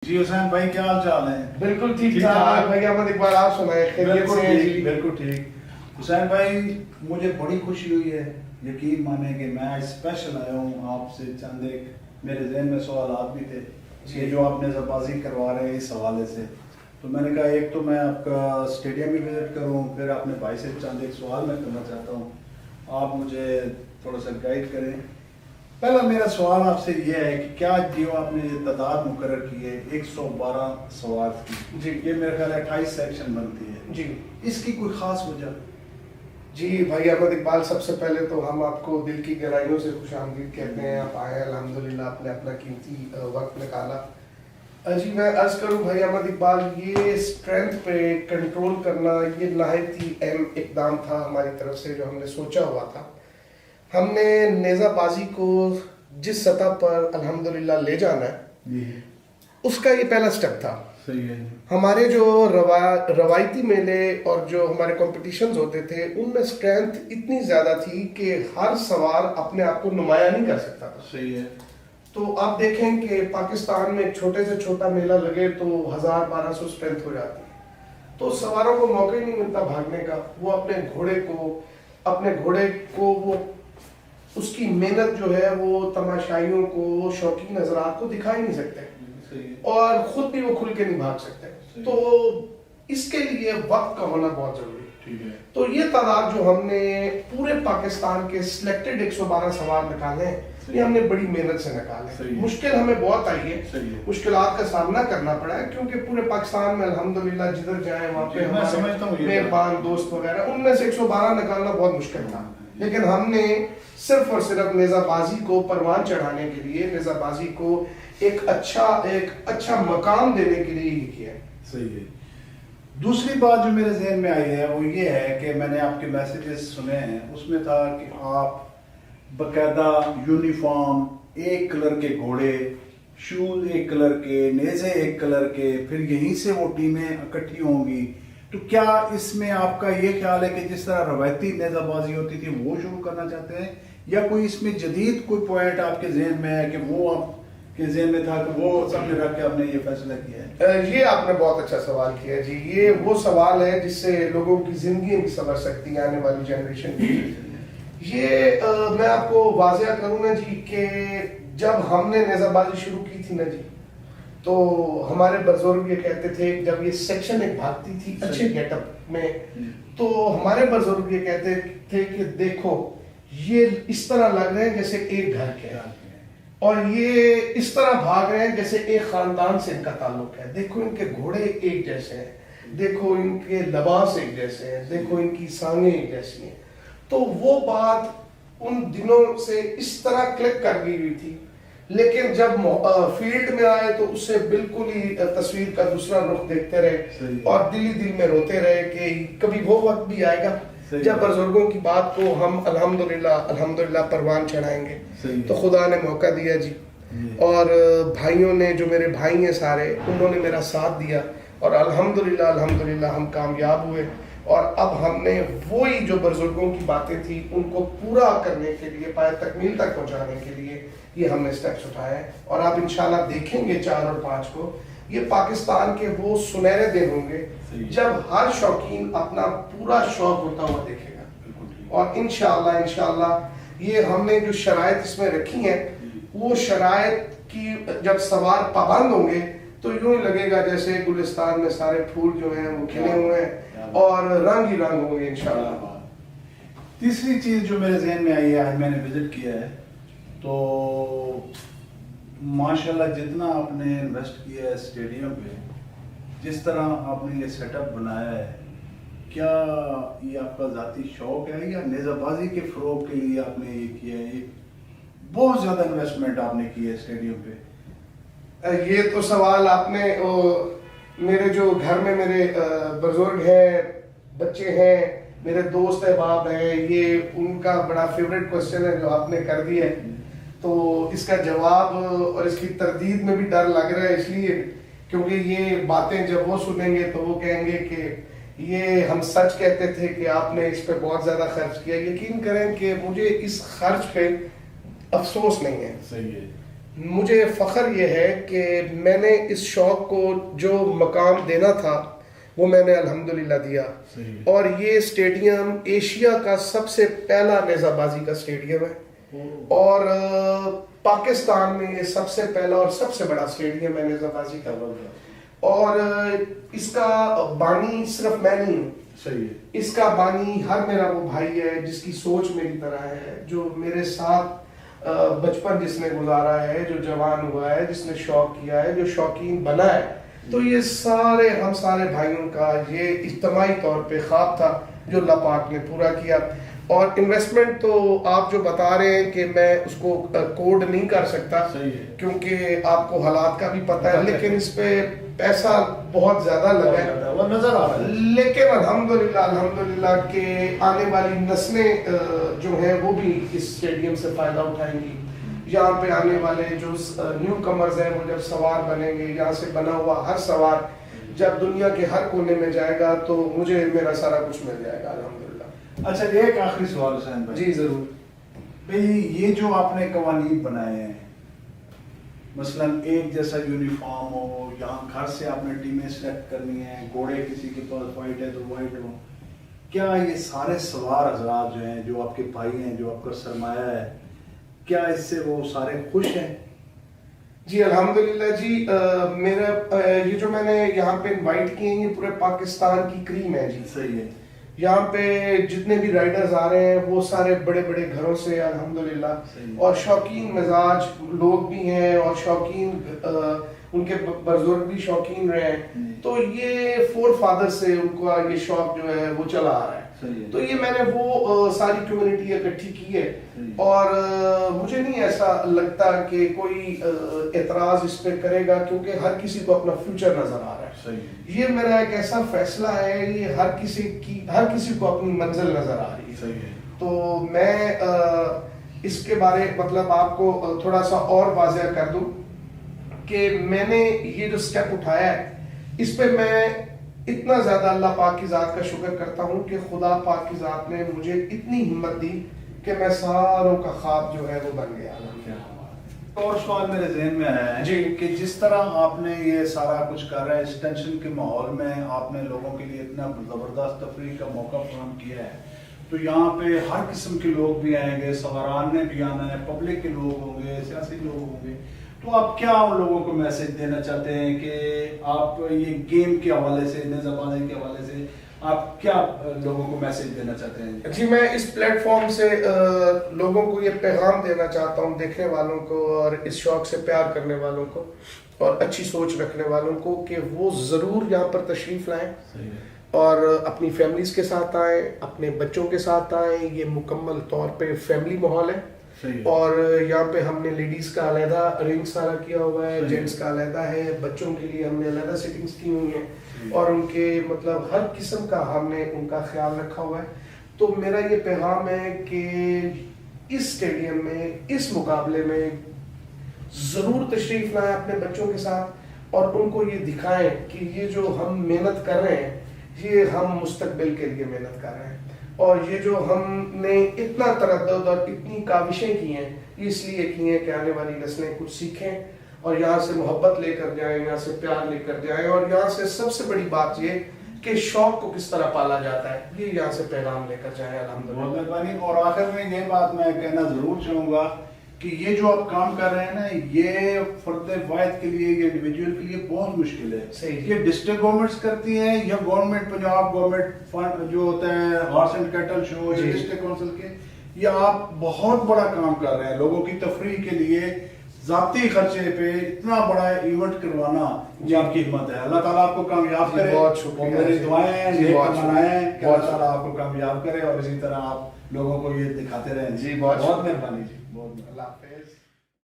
جی حسین بھائی کیا حال چال ہے؟ بالکل ٹھیک ٹھاک بھائی احمد اقبال، آپ سنائیں خیریت سے ہیں جی؟ بالکل ٹھیک حسین بھائی، مجھے بڑی خوشی ہوئی ہے، یقین مانیں کہ میں اسپیشل آیا ہوں آپ سے، چند ایک میرے ذہن میں سوالات بھی تھے کہ جو آپ نظر بازی کروا رہے ہیں اس حوالے سے، تو میں نے کہا ایک تو میں آپ کا اسٹیڈیم بھی وزٹ کروں، پھر اپنے بھائی سے چند ایک سوال میں کرنا چاہتا ہوں، آپ مجھے تھوڑا سا گائیڈ کریں۔ پہلا میرا سوال آپ سے یہ ہے کہ کیا جو آپ نے تعداد مقرر کی ہے 112 سوال کی، جی یہ میرے خیال ہے 28 سیکشن بنتی ہے جی اس کی کوئی خاص وجہ؟ جی بھائی احمد اقبال، سب سے پہلے تو ہم آپ کو دل کی گہرائیوں سے خوش آمدید کہتے ہیں، آپ آئے الحمدللہ، آپ نے اپنا قیمتی وقت نکالا۔ جی میں عرض کروں بھائی احمد اقبال، یہ اسٹرینتھ پہ کنٹرول کرنا یہ نہایت ہی اہم اقدام تھا ہماری طرف سے، جو ہم نے سوچا ہوا تھا۔ ہم نے نیزہ بازی کو جس سطح پر الحمدللہ لے جانا ہے، اس کا یہ پہلا سٹیپ تھا۔ صحیح ہے۔ ہمارے جو روایتی میلے اور جو ہمارے کمپٹیشنز ہوتے تھے، ان میں اسٹرینتھ اتنی زیادہ تھی کہ ہر سوار اپنے آپ کو نمایاں نہیں کر سکتا تھا۔ صحیح ہے۔ تو آپ دیکھیں کہ پاکستان میں ایک چھوٹے سے چھوٹا میلہ لگے تو 1200 اسٹرینتھ ہو جاتی ہے، تو سواروں کو موقع ہی نہیں ملتا بھاگنے کا، وہ اپنے گھوڑے کو وہ اس کی محنت جو ہے وہ تماشائیوں کو، شوقین حضرات کو دکھا ہی نہیں سکتے، اور خود بھی وہ کھل کے نہیں بھاگ سکتے، تو اس کے لیے وقت کا ہونا بہت ضروری ہے۔ تو یہ تعداد جو ہم نے پورے پاکستان کے سلیکٹڈ 112 سوار نکالے ہیں، یہ ہم نے بڑی محنت سے نکالے۔ مشکل ہمیں بہت آئی ہے، مشکلات کا سامنا کرنا پڑا ہے، کیونکہ پورے پاکستان میں الحمدللہ جدھر جائیں وہاں پہ ہمارے مہربان دوست وغیرہ، ان میں سے 112 نکالنا بہت مشکل تھا، لیکن ہم نے صرف اور صرف نیزہ بازی کو پروان چڑھانے کے لیے، نیزہ بازی کو ایک اچھا مقام دینے کے لیے یہ کیا ہے۔ صحیح ہے۔ دوسری بات جو میرے ذہن میں آئی ہے وہ یہ ہے کہ میں نے آپ کے میسیجز سنے ہیں، اس میں تھا کہ آپ باقاعدہ یونیفارم، ایک کلر کے گھوڑے، شوز ایک کلر کے، نیزے ایک کلر کے، پھر یہیں سے وہ ٹیمیں اکٹھی ہوں گی، تو کیا اس میں آپ کا یہ خیال ہے کہ جس طرح روایتی نیزہ بازی ہوتی تھی وہ شروع کرنا چاہتے ہیں، یا کوئی اس میں جدید کوئی پوائنٹ آپ کے ذہن میں ہے کہ وہ آپ کے ذہن میں تھا کہ وہ سامنے رکھ کے آپ نے یہ فیصلہ کیا ہے؟ یہ آپ نے بہت اچھا سوال کیا جی، یہ وہ سوال ہے جس سے لوگوں کی زندگی بھی سنور سکتی ہے، آنے والی جنریشن کی۔ یہ میں آپ کو واضح کروں نا جی کہ جب ہم نے نیزہ بازی شروع کی تھی نا جی، تو ہمارے بزرگ یہ کہتے تھے، جب یہ سیکشن ایک بھاگتی تھی اچھے گیٹ اپ میں، تو ہمارے بزرگ یہ کہتے تھے کہ دیکھو یہ اس طرح لگ رہے ہیں جیسے ایک گھر کے ہیں، اور یہ اس طرح بھاگ رہے ہیں جیسے ایک خاندان سے ان کا تعلق ہے، دیکھو ان کے گھوڑے ایک جیسے ہیں، دیکھو ان کے لباس ایک جیسے ہیں، دیکھو ان کی سانگیں ایک جیسی ہیں۔ تو وہ بات ان دنوں سے اس طرح کلک کر گئی ہوئی تھی، لیکن جب فیلڈ میں آئے تو اس سے بالکل ہی تصویر کا دوسرا رخ دیکھتے رہے، اور دل میں روتے رہے کہ کبھی وہ وقت بھی آئے گا جب بزرگوں کی بات کو ہم الحمدللہ پروان چڑھائیں گے۔ تو خدا نے موقع دیا جی، اور بھائیوں نے، جو میرے بھائی ہیں سارے، انہوں نے میرا ساتھ دیا، اور الحمدللہ ہم کامیاب ہوئے، اور اب ہم نے وہی جو بزرگوں کی باتیں تھیں ان کو پورا کرنے کے لیے، پائے تکمیل تک پہنچانے کے لیے یہ ہم نے سٹیپس اٹھائے ہیں، اور آپ انشاءاللہ دیکھیں گے 4 اور 5 کو یہ پاکستان کے وہ سنہرے دن ہوں گے جب ہر شوقین اپنا پورا شوق ہوتا ہوا دیکھے گا، اور انشاءاللہ یہ ہم نے جو شرائط اس میں رکھی ہیں، وہ شرائط کی جب سوار پابند ہوں گے تو یوں ہی لگے گا جیسے گلستان میں سارے پھول جو ہیں وہ کھلے ہوئے ہیں اور رنگ ہی رنگ ہوں گے انشاءاللہ۔ تیسری چیز جو میرے ذہن میں آئی ہے، آج میں نے وزٹ کیا ہے، تو ماشاءاللہ جتنا آپ نے انویسٹ کیا ہے اسٹیڈیم پہ، جس طرح آپ نے یہ سیٹ اپ بنایا ہے، کیا یہ آپ کا ذاتی شوق ہے یا نیزہ بازی کے فروغ کے لیے آپ نے یہ کیا ہے؟ یہ بہت زیادہ انویسٹمنٹ آپ نے کی ہے اسٹیڈیم پہ۔ یہ تو سوال آپ نے، میرے جو گھر میں میرے بزرگ ہیں، بچے ہیں، میرے دوست احباب ہیں، یہ ان کا بڑا فیوریٹ کوسچن ہے جو آپ نے کر دیا ہے، تو اس کا جواب اور اس کی تردید میں بھی ڈر لگ رہا ہے، اس لیے کیونکہ یہ باتیں جب وہ سنیں گے تو وہ کہیں گے کہ یہ ہم سچ کہتے تھے کہ آپ نے اس پہ بہت زیادہ خرچ کیا۔ یقین کریں کہ مجھے اس خرچ پہ افسوس نہیں ہے، صحیح ہے، مجھے فخر یہ ہے کہ میں نے اس شوق کو جو مقام دینا تھا وہ میں نے الحمدللہ دیا. اور یہ اسٹیڈیم ایشیا کا سب سے پہلا نیزہ بازی کا اسٹیڈیم ہے اور پاکستان میں یہ سب سے پہلا اور سب سے بڑا اسٹیڈیم ہے نیزہ بازی کا. اور اس کا بانی صرف میں نہیں ہوں, صحیح ہے. اس کا بانی ہر میرا وہ بھائی ہے جس کی سوچ میری طرح ہے, جو میرے ساتھ بچپن جس نے گزارا ہے, جو جوان ہوا ہے, جس نے شوق کیا ہے, جو شوقین بنا ہے. تو یہ سارے ہم سارے بھائیوں کا یہ اجتماعی طور پہ خواب تھا جو اللہ پاک نے پورا کیا. اور انویسٹمنٹ تو آپ جو بتا رہے ہیں کہ میں اس کو کوڈ نہیں کر سکتا کیونکہ آپ کو حالات کا بھی پتہ ہے, لیکن اس پہ پیسہ بہت زیادہ لگا ہے وہ نظر آ رہا ہے. لیکن الحمدللہ کہ آنے والی نسلیں جو ہیں وہ بھی اس اسٹیڈیم سے فائدہ اٹھائیں گی. یہاں پہ آنے والے جو نیو کمرز ہیں وہ جب سوار بنیں گے, یہاں سے بنا ہوا ہر سوار جب دنیا کے ہر کونے میں جائے گا تو مجھے میرا سارا کچھ مل جائے گا الحمدللہ. اچھا, ایک آخری سوال حسین بھائی. جی ضرور. بھئی یہ جو آپ نے قوانین بنائے ہیں, مثلا ایک جیسا یونیفارم ہو, یہاں گھر سے آپ نے ٹیمیں سلیکٹ کرنی ہیں, گھوڑے کسی کے پاس وائٹ ہے تو وائٹ ہو, کیا یہ سارے سوار حضرات جو ہیں, جو آپ کے بھائی ہیں, جو آپ کا سرمایہ ہے, کیا اس سے وہ سارے خوش ہیں؟ جی الحمدللہ جی. میرا یہ جو میں نے یہاں پہ انوائٹ کیے ہیں یہ پورے پاکستان کی کریم ہے جی. صحیح ہے. یہاں پہ جتنے بھی رائڈرز آ رہے ہیں وہ سارے بڑے بڑے گھروں سے الحمدللہ, اور شوقین مزاج لوگ بھی ہیں اور شوقین ان کے بزرگ بھی شوقین رہے ہیں. تو یہ فور فادر سے ان کا یہ شوق جو ہے وہ چلا آ رہا ہے. تو یہ میں نے وہ ساری کمیونٹی اکٹھی کی ہے اور مجھے نہیں ایسا لگتا کہ کوئی اعتراض اس پہ کرے گا کیونکہ ہر کسی کو اپنا فیوچر نظر آ رہا ہے. یہ میرا ایک ایسا فیصلہ ہے, یہ ہر کسی کو اپنی منزل نظر آ رہی ہے. تو میں اس کے بارے مطلب آپ کو تھوڑا سا اور واضح کر دوں کہ میں نے یہ جو سٹیپ اٹھایا ہے اس پہ میں اتنا زیادہ اللہ پاک کی ذات کا شکر کرتا ہوں کہ خدا پاک کی ذات نے مجھے اتنی ہمت دی کہ میں ساروں کا خواب جو ہے وہ بن گیا. اور سوال میرے ذہن میں آیا ہے جی کہ جس طرح آپ نے یہ سارا کچھ کر رہا ہے, اس ٹینشن کے ماحول میں آپ نے لوگوں کے لیے اتنا زبردست تفریح کا موقع فراہم کیا ہے, تو یہاں پہ ہر قسم کے لوگ بھی آئیں گے, سواران نے بھی آنا ہے, پبلک کے لوگ ہوں گے, سیاسی لوگ ہوں گے, تو آپ کیا ان لوگوں کو میسج دینا چاہتے ہیں کہ آپ یہ گیم کے حوالے سے, نیزہ بازی کے حوالے سے آپ کیا لوگوں کو میسج دینا چاہتے ہیں؟ جی میں اس پلیٹ فارم سے لوگوں کو یہ پیغام دینا چاہتا ہوں, دیکھنے والوں کو اور اس شوق سے پیار کرنے والوں کو اور اچھی سوچ رکھنے والوں کو, کہ وہ ضرور یہاں پر تشریف لائیں اور اپنی فیملیز کے ساتھ آئیں, اپنے بچوں کے ساتھ آئیں. یہ مکمل طور پہ فیملی ماحول ہے اور یہاں پہ ہم نے لیڈیز کا علیحدہ ارینج سارا کیا ہوا ہے, جینٹس کا علیحدہ ہے, بچوں کے لیے ہم نے علیحدہ سیٹنگز کی ہوئی ہیں اور ان کے مطلب ہر قسم کا ہم نے ان کا خیال رکھا ہوا ہے. تو میرا یہ پیغام ہے کہ اس اسٹیڈیم میں, اس مقابلے میں ضرور تشریف لائیں اپنے بچوں کے ساتھ اور ان کو یہ دکھائیں کہ یہ جو ہم محنت کر رہے ہیں یہ ہم مستقبل کے لیے محنت کر رہے ہیں, اور یہ جو ہم نے اتنا تردد اور اتنی کاوشیں کی ہیں یہ اس لیے کی ہیں کہ آنے والی نسلیں کچھ سیکھیں اور یہاں سے محبت لے کر جائیں, یہاں سے پیار لے کر جائیں, اور یہاں سے سب سے بڑی بات یہ کہ شوق کو کس طرح پالا جاتا ہے یہ یہاں سے پیغام لے کر جائیں. الحمدللہ. بہت مہربانی. اور آخر میں یہ بات میں کہنا ضرور چاہوں گا کہ یہ جو آپ کام کر رہے ہیں نا, یہ فرد واحد کے لیے, یہ انڈیویجول کے لیے بہت مشکل ہے. یہ ڈسٹرکٹ گورنمنٹس کرتی ہیں یا گورنمنٹ, پنجاب گورنمنٹ فنڈ جو ہوتا ہے ہارس اینڈ کیٹل شو, یا ڈسٹرکٹ کونسل کے, یہ آپ بہت بڑا کام کر رہے ہیں لوگوں کی تفریح کے لیے. ذاتی خرچے پہ اتنا بڑا ایونٹ کروانا یہ آپ کی ہمت ہے. اللہ تعالیٰ آپ کو کامیاب کرے. بہت شکریہ. میری دعائیں ہیں, نیک منائیں کہ اللہ تعالیٰ آپ کو کامیاب کرے اور اسی طرح آپ لوگوں کو یہ دکھاتے رہیں. جی بہت مہربانی. جی بہت. اللہ حافظ.